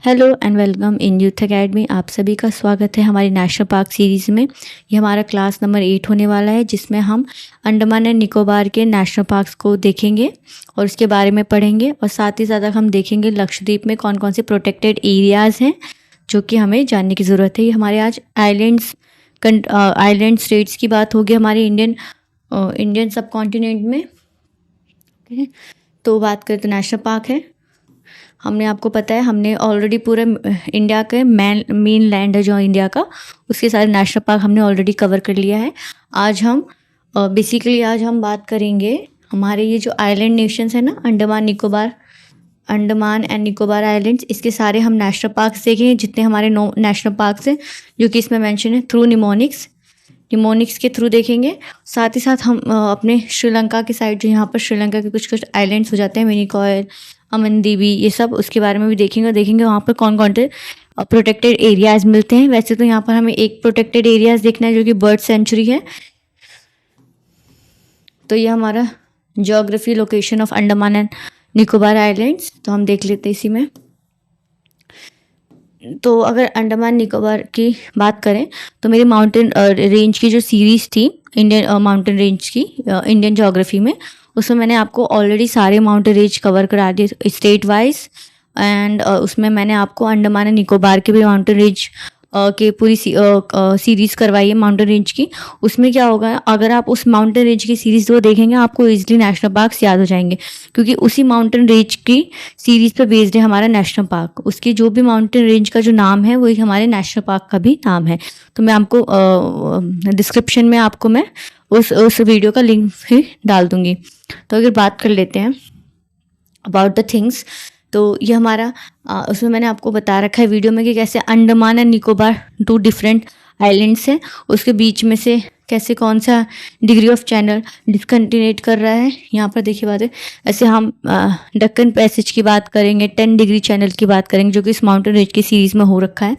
Hello and welcome in youth academy. आप सभी का स्वागत है हमारी नेशनल पार्क सीरीज़ में। ये हमारा क्लास नंबर 8 होने वाला है, जिसमें हम अंडमान एंड निकोबार के नेशनल पार्क्स को देखेंगे और उसके बारे में पढ़ेंगे। और साथ ही साथ हम देखेंगे लक्षद्वीप में कौन कौन से प्रोटेक्टेड एरियाज़ हैं जो कि हमें जानने की ज़रूरत है। ये हमारे आज आइलैंड स्टेट्स की बात होगी हमारे इंडियन सब कॉन्टिनेंट में। तो बात करें तो नेशनल पार्क है, हमने आपको पता है हमने ऑलरेडी पूरे इंडिया के मेन लैंड है जो इंडिया का, उसके सारे नेशनल पार्क हमने ऑलरेडी कवर कर लिया है। आज हम बात करेंगे हमारे ये जो आइलैंड नेशंस है ना, अंडमान एंड निकोबार आइलैंड्स, इसके सारे हम नेशनल पार्क्स देखेंगे जितने हमारे नेशनल पार्क्स हैं जो कि इसमें मेंशन है थ्रू निमोनिक्स के थ्रू देखेंगे। साथ ही साथ हम अपने श्रीलंका की साइड जो यहाँ पर श्रीलंका के कुछ आइलैंड्स हो जाते हैं, मिनिकॉय, अमनदीवी, ये सब उसके बारे में भी देखेंगे वहाँ पर कौन कौन से प्रोटेक्टेड एरियाज़ मिलते हैं। वैसे तो यहाँ पर हमें एक प्रोटेक्टेड एरियाज़ देखना है जो कि बर्ड सेंचुरी है। तो ये हमारा geography location of Andaman and Nicobar islands, तो हम देख लेते हैं इसी में। तो अगर अंडमान निकोबार की बात करें तो मेरी माउंटेन रेंज की जो सीरीज़ थी इंडियन माउंटेन रेंज की इंडियन ज्योग्राफी में, उसमें मैंने आपको ऑलरेडी सारे माउंटेन रेंज कवर करा दिए स्टेट वाइज। एंड उसमें मैंने आपको अंडमान एंड निकोबार के भी माउंटेन रेंज के पूरी सीरीज़ करवाई है माउंटेन रेंज की। उसमें क्या होगा, अगर आप उस माउंटेन रेंज की सीरीज़ वो देखेंगे आपको इजीली नेशनल पार्क्स याद हो जाएंगे, क्योंकि उसी माउंटेन रेंज की सीरीज़ पे बेस्ड है हमारा नेशनल पार्क। उसकी जो भी माउंटेन रेंज का जो नाम है वही हमारे नेशनल पार्क का भी नाम है। तो मैं आपको डिस्क्रिप्शन में आपको मैं उस वीडियो का लिंक भी डाल दूँगी। तो अगर बात कर लेते हैं अबाउट द थिंग्स, तो ये हमारा उसमें मैंने आपको बता रखा है वीडियो में कि कैसे Andaman and Nicobar 2 different islands हैं, उसके बीच में से कैसे कौन सा डिग्री ऑफ चैनल डिस्कंटिन्यूट कर रहा है। यहाँ पर देखिए बात है, ऐसे हम डक्कन पैसेज की बात करेंगे, 10 डिग्री चैनल की बात करेंगे जो कि इस माउंटेन रेंज की सीरीज़ में हो रखा है।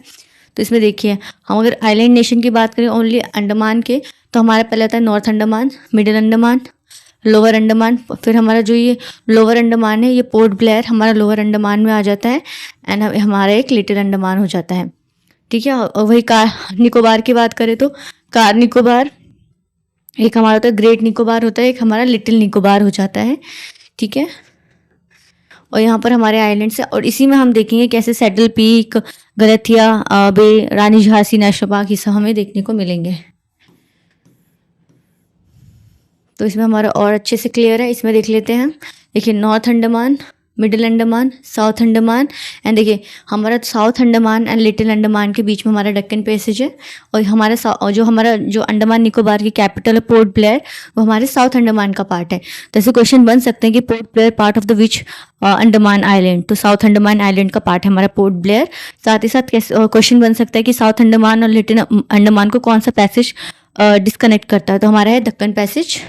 तो इसमें देखिए हम अगर आइलैंड नेशन की बात करें ओनली अंडमान के, तो हमारा पहले आता है north Andaman, middle Andaman, lower Andaman. फिर हमारा जो ये लोअर अंडमान है, ये पोर्ट ब्लेयर हमारा लोअर अंडमान में आ जाता है, एंड हमारा एक लिटिल अंडमान हो जाता है। ठीक है। और वही कार निकोबार की बात करें तो कार निकोबार एक हमारा होता है, ग्रेट निकोबार होता है, एक हमारा लिटिल निकोबार हो जाता है। ठीक है। और यहाँ पर हमारे आइलैंड्स है, और इसी में हम देखेंगे कैसे सेटल पीक, गलथिया बे, रानी झांसी नेशनल पार्क, ये सब हमें देखने को मिलेंगे। तो इसमें हमारा और अच्छे से क्लियर है। इसमें देख लेते हैं, देखिए north Andaman, middle Andaman, south Andaman, and देखिए हमारा south Andaman and little Andaman के बीच में हमारा डक्कन पैसेज है। और हमारा जो अंडमान निकोबार की कैपिटल है पोर्ट ब्लेयर, वो हमारे साउथ अंडमान का पार्ट है। तो ऐसे क्वेश्चन बन सकते हैं कि port Blair part of the which Andaman island, तो साउथ अंडमान आइलैंड का पार्ट है हमारा पोर्ट ब्लेयर। साथ ही साथ क्वेश्चन बन सकता है कि साउथ अंडमान और लिटिल अंडमान को कौन सा पैसेज डिस्कनेक्ट करता है, तो हमारा है डक्कन पैसेज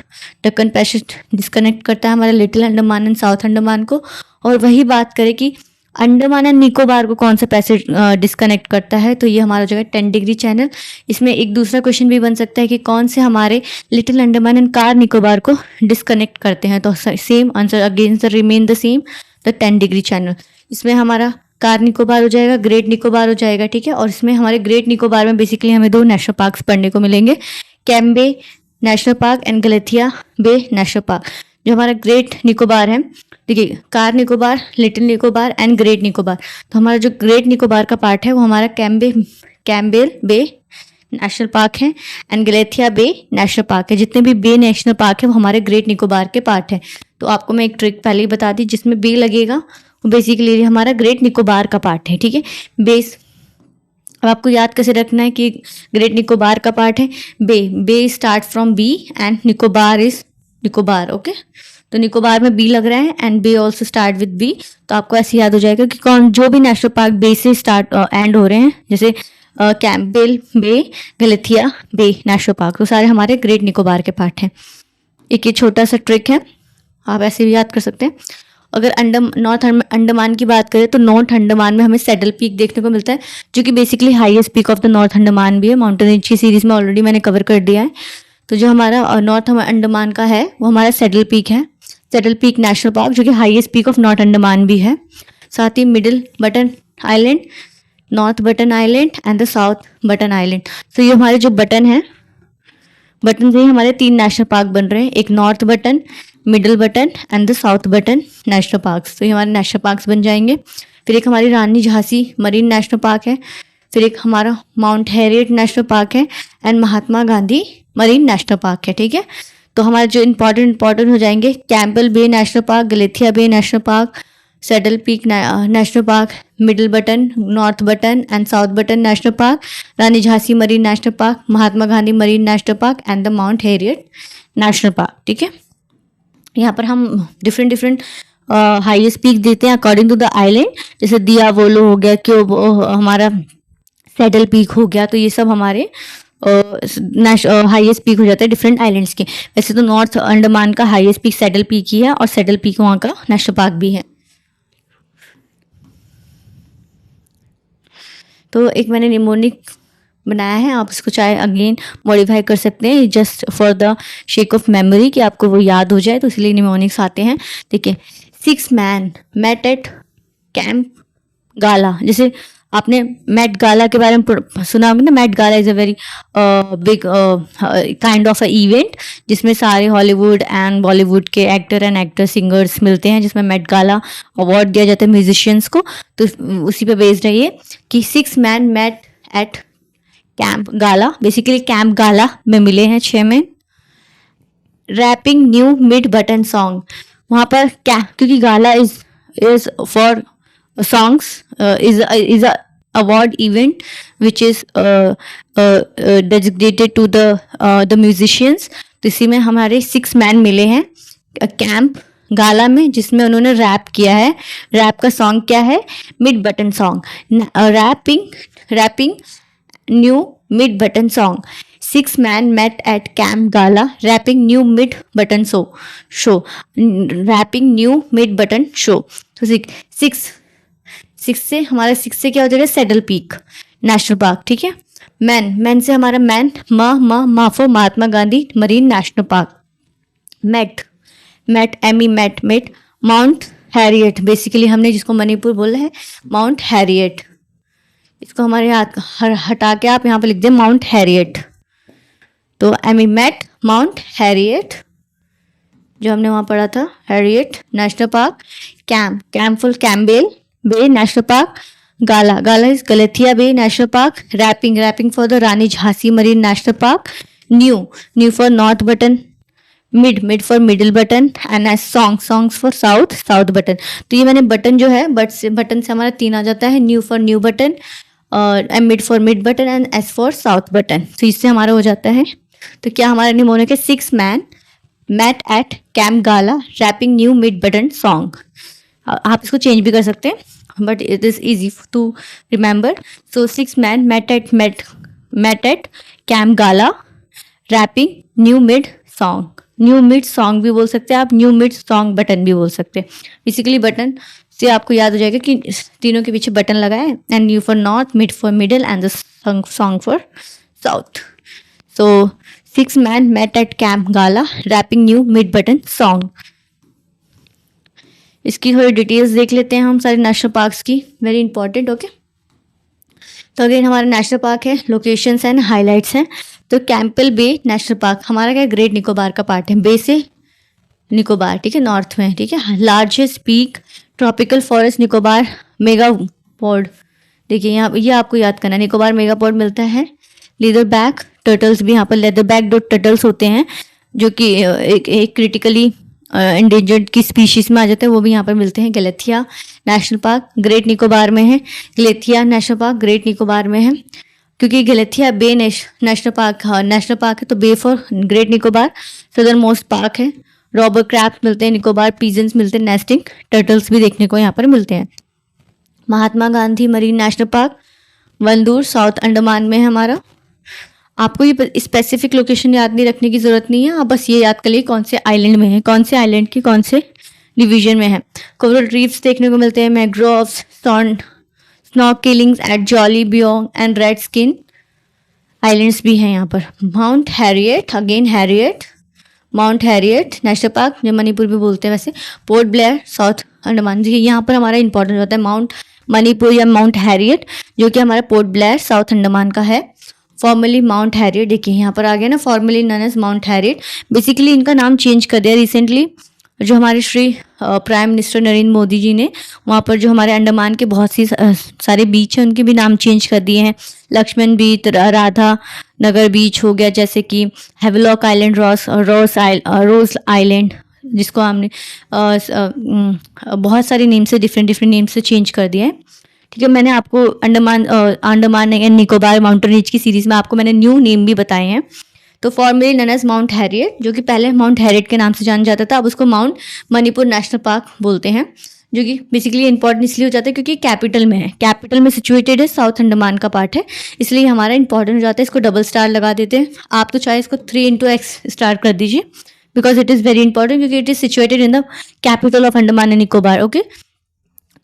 डिस्कनेक्ट करता है हमारा little Andaman and south Andaman को। और वही बात करें कि अंडमान एंड निकोबार को कौन सा पैसेज डिस्कनेक्ट करता है, तो ये हमारा जो है 10 डिग्री चैनल। इसमें एक दूसरा क्वेश्चन भी बन सकता है कि कौन से हमारे little Andaman and car Nicobar को डिस्कनेक्ट करते हैं, तो same answer against the remain the same, the 10 degree channel. इसमें हमारा कार निकोबार हो जाएगा, ग्रेट निकोबार हो जाएगा। ठीक है। और इसमें हमारे ग्रेट निकोबार में बेसिकली हमें 2 नेशनल पार्क्स पढ़ने को मिलेंगे, Campbell National Park and Galathea Bay National Park. जो हमारा ग्रेट निकोबार है, देखिए Car Nicobar, Little Nicobar and Great Nicobar, तो हमारा जो ग्रेट निकोबार का पार्ट है वो हमारा कैम्बेल बे नेशनल पार्क है and Galathea Bay National Park है। जितने भी बे नेशनल पार्क है वो हमारे ग्रेट निकोबार के पार्ट है। तो आपको मैं एक ट्रिक पहले ही बता दी, जिसमें बे लगेगा वो बेसिकली हमारा ग्रेट निकोबार का पार्ट है। ठीक है। बेस अब आपको याद कैसे रखना है कि ग्रेट निकोबार का पार्ट है bay start from B and Nicobar is Nicobar. Okay. तो निकोबार में बी लग रहा है and bay also start with B, तो आपको ऐसे याद हो जाएगा कि कौन जो भी नेशनल पार्क बे से स्टार्ट एंड हो रहे हैं, जैसे कैम्पबेल बे, गलथिया बे नेशनल पार्क, तो सारे हमारे ग्रेट निकोबार के पार्ट हैं। एक ये छोटा सा ट्रिक है, आप ऐसे भी याद कर सकते हैं। अगर नॉर्थ अंडमान की बात करें तो नॉर्थ अंडमान में हमें सैडल पीक देखने को मिलता है, जो कि basically highest peak of the north Andaman भी है। माउंटेन रेंज की सीरीज में ऑलरेडी मैंने कवर कर दिया है। तो जो हमारा नॉर्थ अंडमान का है वो हमारा सैडल पीक है, सैडल पीक नेशनल पार्क, जो कि highest peak of North Andaman भी है। साथ ही Middle Button Island, North Button Island and the South Button Island. तो ये हमारे जो बटन है, बटन से ही हमारे 3 नेशनल पार्क बन रहे हैं, एक north button, middle button and the South Button national parks. तो ये हमारे नेशनल पार्क्स बन जाएंगे। फिर एक हमारी Rani Jhansi Marine National Park है, फिर एक हमारा माउंट हैरियट नेशनल पार्क है and Mahatma Gandhi Marine National Park है। ठीक है, तो हमारे जो इंपॉर्टेंट हो जाएंगे, Campbell Bay National Park, Galathea Bay National Park, Saddle Peak National Park, Middle Button, North Button and South Button National Park, Rani Jhansi Marine National Park, Mahatma Gandhi Marine National Park and the Mount Harriet National park. ठीक है, यहाँ पर हम different highest peak देते हैं according to the island, जैसे दिया वोलो हो गया, क्यों हमारा सैडल पीक हो गया, तो ये सब हमारे हाईएस्ट पीक हो जाता है डिफरेंट आइलैंड्स के। वैसे तो नॉर्थ अंडमान का हाईएस्ट पीक सैडल पीक ही है और सैडल पीक वहाँ का नेशनल पार्क भी है। तो एक मैंने निमोनिक बनाया है, आप इसको चाहे अगेन मॉडिफाई कर सकते हैं, just for the shake of memory कि आपको वो याद हो जाए, तो इसलिए निमोनिक्स आते हैं। ठीक है, 6 मैन मेट एट कैंप गाला। जैसे आपने मेट गाला के बारे में सुना होगा ना, Met Gala is a very big kind of a event जिसमें सारे हॉलीवुड एंड बॉलीवुड के एक्टर एंड एक्टर सिंगर्स मिलते हैं, जिसमें मेट गाला अवार्ड दिया जाता है म्यूजिशियंस को। तो उसी पे बेस्ड है ये कि 6 man met at camp gala, basically camp gala में मिले हैं 6 में। Rapping new mid button song, वहाँ पर क्या, क्योंकि gala is for songs is a award event which is designated to the musicians। तो इसी में हमारे 6 मैन मिले हैं कैंप गाला में, जिसमें उन्होंने रैप किया है। रैप का सॉन्ग क्या है, mid button song. Rapping new mid button song, 6 man met at camp gala wrapping new mid button show rapping new mid button show. तो 6 से हमारा 6 से क्या हो जाएगा, सैडल पीक नेशनल पार्क। ठीक है, मैन से हमारा मैन माफो Mahatma Gandhi Marine National Park. Met Mount Harriet, basically हमने जिसको मणिपुर बोला है माउंट हैरियट, इसको हमारे हटा के आप यहाँ पे लिख दें माउंट हैरियट। तो मेट माउंट हैरियट जो हमने वहाँ पढ़ा था, Harriet National Park. Camp full Campbell Bay National Park. Gala is Galathea Bay National Park. Rapping for the Rani Jhansi Marine National Park. New for North Button, mid for Middle Button and songs for South Button. तो ये मैंने button जो है button से हमारा 3 आ जाता है, new for new button, mid for mid button and S for South Button. तो इससे हमारा हो जाता है। तो क्या हमारा निमोनिक है, 6 man met at camp gala wrapping new mid button song. आप इसको चेंज भी कर सकते हैं, but it is easy to remember. So 6 men met at Camp Gala rapping new mid song भी बोल सकते हैं आप, न्यू मिड सॉन्ग बटन भी बोल सकते हैं। बेसिकली बटन से आपको याद हो जाएगा कि तीनों के पीछे बटन लगा है, and new for north, mid for middle and the song for south. So 6 men met at Camp Gala rapping new mid button song। इसकी थोड़ी डिटेल्स देख लेते हैं हम सारे नेशनल पार्क्स की, वेरी इंपॉर्टेंट। ओके, तो अगेन हमारा नेशनल पार्क है, लोकेशंस एंड हाइलाइट्स हैं। तो कैंपबेल बे नेशनल पार्क हमारा क्या, ग्रेट निकोबार का पार्ट है, बे से निकोबार, ठीक है, नॉर्थ में। ठीक है, largest peak tropical forest Nicobar mega pod. देखिए यहाँ ये आपको याद करना, निकोबार मेगा पॉड मिलता है। लेदर बैक टर्टल्स भी यहाँ पर लेदर बैक टर्टल्स होते हैं, जो कि एक क्रिटिकली इंडेंजर्ड की स्पीशीज में आ जाते हैं, वो भी यहाँ पर मिलते हैं। Galathea National Park Great Nicobar में है। Galathea National Park Great Nicobar में है, क्योंकि गलेथिया बे नेशनल पार्क है, तो bay for Great Nicobar southernmost park है। रॉबर क्रैब्स मिलते हैं निकोबार, पीजन्स मिलते हैं, नेस्टिंग टर्टल्स भी देखने को यहाँ पर मिलते हैं। Mahatma Gandhi Marine National Park Wandoor South Andaman में है हमारा। आपको ये स्पेसिफिक लोकेशन याद नहीं रखने की जरूरत नहीं है, आप बस ये याद कर लीजिए कौन से आइलैंड में है, कौन से आइलैंड की कौन से डिवीजन में है। कोरल रीफ्स देखने को मिलते हैं, मैंग्रोव्स, स्नॉर्केलिंग्स एट जॉली बियोंग एंड रेड स्किन आइलैंड्स भी हैं यहाँ पर। Mount Harriet, again Harriet, Mount Harriet National Park जो मणिपुर भी बोलते हैं वैसे। पोर्ट ब्लेयर साउथ अंडमान जी, यहाँ पर हमारा इंपॉर्टेंट होता है मणिपुर या माउंट हैरियट, जो कि हमारा पोर्ट ब्लेयर साउथ अंडमान का है। फॉर्मली माउंट हैरियट, देखिए यहाँ पर आ गया ना, formally known as Mount Harriet. Basically इनका नाम चेंज कर दिया रिसेंटली, जो हमारे श्री प्राइम मिनिस्टर नरेंद्र मोदी जी ने वहाँ पर जो हमारे अंडमान के बहुत सी सारे बीच हैं उनके भी नाम चेंज कर दिए हैं। लक्ष्मण बीच, राधा नगर बीच हो गया, जैसे कि हेवलॉक आइलैंड, रोज आइलैंड, जिसको हमने बहुत सारे नेम से डिफरेंट नेम से चेंज कर दिया है। ठीक है, मैंने आपको Andaman and Nicobar mountain range की सीरीज में आपको मैंने न्यू नेम भी बताए हैं। तो formally known as Mount Harriet, जो कि पहले माउंट हैरियट के नाम से जाना जाता था, अब उसको माउंट मणिपुर नेशनल पार्क बोलते हैं, जो कि बेसिकली इंपॉर्टेंट इसलिए हो जाता है क्योंकि कैपिटल में है, कैपिटल में सिचुएटेड है, साउथ अंडमान का पार्ट है, इसलिए हमारा इंपॉर्टेंट हो जाता है। इसको डबल स्टार लगा देते हैं, आप तो चाहे इसको 3x स्टार कर दीजिए, because it is very important, क्योंकि it is situated in the capital of Andaman and Nicobar. Okay,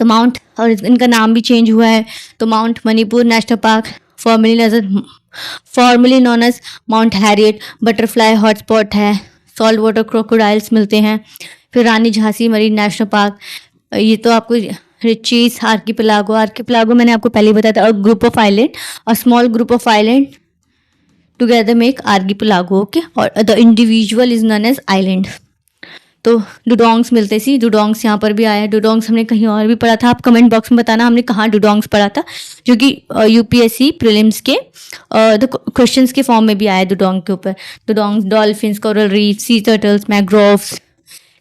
तो माउंट, और इनका नाम भी चेंज हुआ है, तो Mount Manipur National Park, formally known as Mount Harriet. Butterfly hotspot है, सॉल्ट वाटर क्रोकोडाइल्स मिलते हैं। फिर Rani Jhansi Marine National Park, ये तो आपको रिचीज आर्किपेलागो मैंने आपको पहले ही बताया था, और ग्रुप ऑफ आइलैंड, और small group of island together make archipelago. Okay, और the individual is known as island. तो डुडोंग्स मिलते सी, डुडोंग्स यहाँ पर भी आया है। डुडोंग्स हमने कहीं और भी पढ़ा था, आप कमेंट बॉक्स में बताना हमने कहाँ डुडोंग्स पढ़ा था, जो कि यूपीएससी प्रीलिम्स के क्वेश्चंस के फॉर्म में भी आया डुडोंग के ऊपर। Dugongs, dolphins, coral reef, sea turtles, mangroves,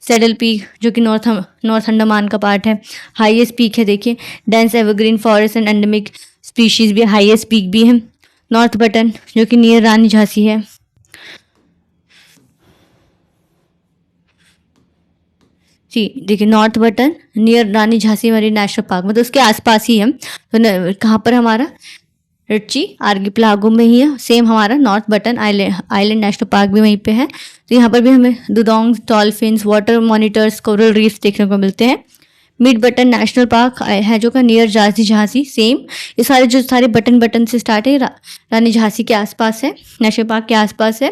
Saddle Peak, जो कि नॉर्थ अंडमान का पार्ट है, हाईएस्ट पीक है। देखिए, dense evergreen forest and endemic species भी, हाईएस्ट पीक भी है। नॉर्थ बटन, जो कि नियर रानी झांसी है। जी देखिए, नॉर्थ बटन नियर रानी झांसी मरीन नेशनल पार्क, मतलब उसके आसपास ही है। तो कहाँ पर हमारा रिची आर्किपेलागो में ही है। सेम हमारा North Button Island National Park भी वहीं पे है। तो यहाँ पर भी हमें dugong, dolphins, water monitors, coral reefs देखने को मिलते हैं। मिड बटन नेशनल पार्क है, जो का नियर रानी झांसी, सेम ये सारे जो सारे बटन से स्टार्ट है, रानी झांसी के आसपास है, नेशनल पार्क के आसपास है,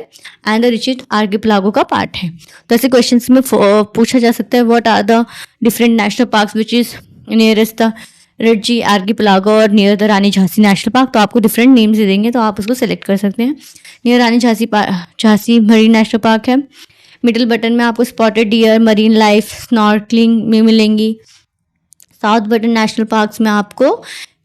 एंड द रिचीज आर्किपेलागो का पार्ट है। तो ऐसे क्वेश्चंस में पूछा जा सकता है, what are the different national parks which is nearest the Ritchie Archipelago और near the Rani Jhansi National Park. तो आपको डिफरेंट नेम्स दे देंगे, तो आप उसको सेलेक्ट कर सकते हैं। नियर रानी झांसी मरीन नेशनल पार्क है। मिडिल बटन में आपको spotted deer, marine life, snorkelling में मिलेंगी। साउथ बटन नेशनल पार्क्स में आपको,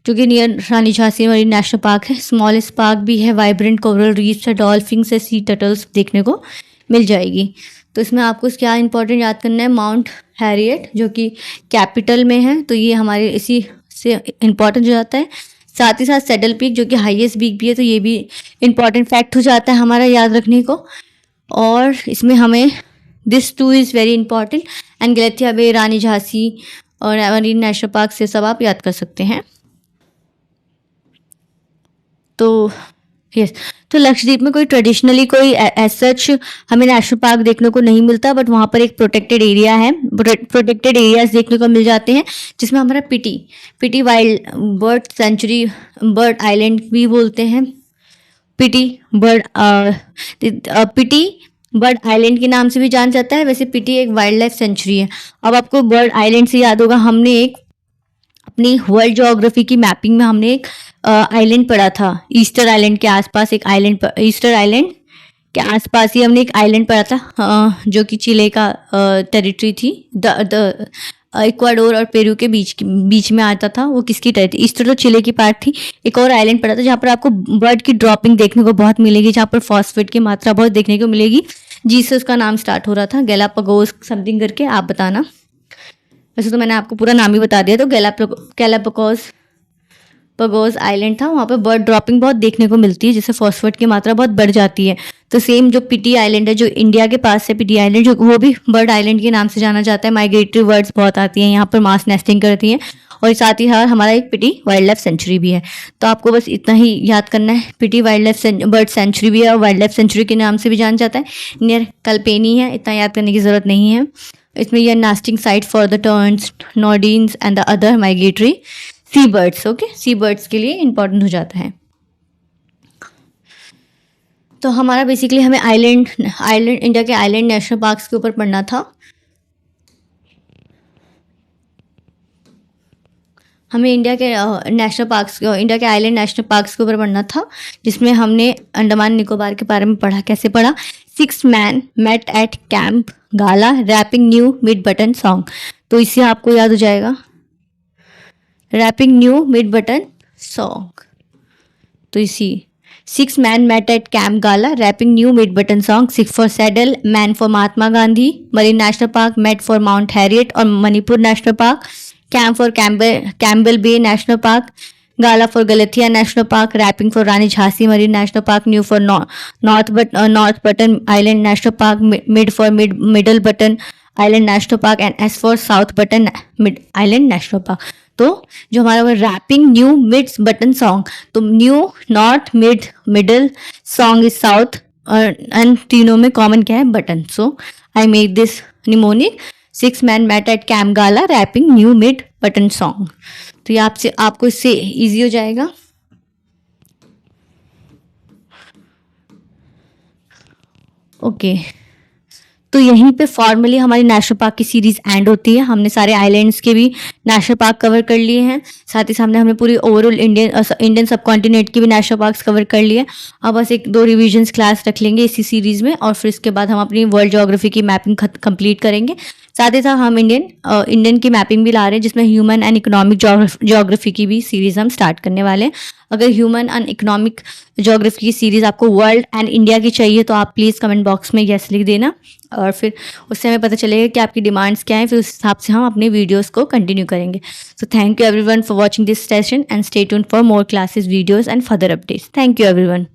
जो कि नियर रानी झांसी मरीन नेशनल पार्क है, स्मॉलेस्ट पार्क भी है, वाइब्रेंट कोरल रीफ्स है, डॉल्फिन्स है, सी टर्टल्स देखने को मिल जाएगी। तो इसमें आपको क्या इंपॉर्टेंट याद करना है, माउंट हैरियट जो कि कैपिटल में है, तो ये हमारे इसी से इंपॉर्टेंट हो जाता है। साथ ही साथ सैडल पीक, जो कि हाईएस्ट पीक भी है, तो ये भी इंपॉर्टेंट फैक्ट हो जाता है हमारा याद रखने को। और इसमें हमें this two is very important, and Galathea Bay, Rani Jhansi और मरीन नेशनल पार्क से सब आप याद कर सकते हैं। तो यस, तो लक्षद्वीप में कोई ट्रेडिशनली कोई एज सच हमें नेशनल पार्क देखने को नहीं मिलता, बट वहाँ पर एक प्रोटेक्टेड एरिया है, प्रोटेक्टेड एरियाज देखने को मिल जाते हैं, जिसमें हमारा Pitti wild bird sanctuary, bird island भी बोलते हैं। पिटी बर्ड आइलैंड के नाम से भी जाना जाता है। वैसे पिटी एक वाइल्ड लाइफ सेंचुरी है। अब आपको बर्ड आइलैंड से याद होगा, हमने एक अपनी वर्ल्ड ज्योग्राफी की मैपिंग में हमने एक आइलैंड पढ़ा था, ईस्टर आइलैंड के आसपास एक आइलैंड, ईस्टर आइलैंड के आसपास ही हमने एक आइलैंड पढ़ा था, जो कि चिले का टेरिटरी थी, द इक्वाडोर और पेरू के बीच में आता था। वो किसकी टेरिटरी, ईस्टर तो चिले की पार्ट थी। एक और आइलैंड पड़ा था जहाँ पर आपको बर्ड की ड्रॉपिंग देखने को बहुत मिलेगी, जहाँ पर फॉस्फेट की मात्रा बहुत देखने को मिलेगी। जी से उसका नाम स्टार्ट हो रहा था, गैलापागोस समथिंग करके, आप बताना। वैसे तो मैंने आपको पूरा नाम ही बता दिया। तो गैलापागोस आइलैंड था, वहाँ पे बर्ड ड्रॉपिंग बहुत देखने को मिलती है, जिससे फॉस्फेट की मात्रा बहुत बढ़ जाती है। तो सेम जो पिटी आइलैंड है, जो इंडिया के पास है, पिटी आइलैंड, जो वो भी बर्ड आइलैंड के नाम से जाना जाता है। माइग्रेटरी बर्ड्स बहुत आती हैं यहाँ पर, मास नेस्टिंग करती हैं, और साथ ही हमारा एक पिटी वाइल्ड लाइफ सेंचुरी भी है। तो आपको बस इतना ही याद करना है, पिटी वाइल्ड लाइफ बर्ड सेंचुरी भी है, और वाइल्ड लाइफ सेंचुरी के नाम से भी जाना जाता है। नियर कल्पेनी है, इतना याद करने की ज़रूरत नहीं है। इसमें यह nesting site for the terns, noddies and the other migratory sea birds. Okay, sea birds के लिए इंपॉर्टेंट हो जाता है। तो हमारा बेसिकली हमें आइलैंड इंडिया के आइलैंड नेशनल पार्क्स के ऊपर पढ़ना था। हमें इंडिया के नेशनल पार्क्स, इंडिया के आइलैंड नेशनल पार्क्स के ऊपर पढ़ना था, जिसमें हमने अंडमान निकोबार के बारे में पढ़ा। कैसे पढ़ा? 6 man met at camp gala wrapping new mid button song. तो इससे आपको याद हो जाएगा rapping new mid button song. तो इसी 6 man met at camp gala wrapping new mid button song. 6 for Saddle, man for Mahatma Gandhi, Marine National Park, met for Mount Harriet और Manipur National Park, camp for Campbell Bay National Park, gala for Galathea National Park, rapping for Rani Jhansi Marine National Park, new for North Button Island National Park, mid for Middle Button Island National Park and S for South Button mid Island National Park. तो जो हमारा वो rapping new mid button song, तो new north mid middle, song is south, and तीनों में common क्या है? Button. So I make this mnemonic 6 man met at camp gala wrapping new mid button song. तो ये आपको इससे इजी हो जाएगा। ओके, तो यहीं पे फॉर्मली हमारी नेशनल पार्क की सीरीज एंड होती है। हमने सारे आइलैंड्स के भी नेशनल पार्क कवर कर लिए हैं, साथ ही सामने हमने पूरी ओवरऑल इंडियन सब कॉन्टिनेंट की भी नेशनल पार्क्स कवर कर लिए। अब बस 1-2 रिविजन्स क्लास रख लेंगे इसी सीरीज में, और फिर इसके बाद हम अपनी वर्ल्ड ज्योग्राफी की मैपिंग कंप्लीट करेंगे। साथ ही साथ हम इंडियन की मैपिंग भी ला रहे हैं, जिसमें ह्यूमन एंड इकोनॉमिक ज्योग्राफी की भी सीरीज हम स्टार्ट करने वाले हैं। अगर ह्यूमन एंड इकोनॉमिक ज्योग्राफी की सीरीज आपको वर्ल्ड एंड इंडिया की चाहिए तो आप प्लीज़ कमेंट बॉक्स में यस लिख देना, और फिर उससे हमें पता चलेगा कि आपकी डिमांड्स क्या हैं, फिर उस हिसाब से हम अपने वीडियोस को कंटिन्यू करेंगे। So thank you everyone for watching this session and stay tuned for more classes, videos and further updates. Thank you everyone.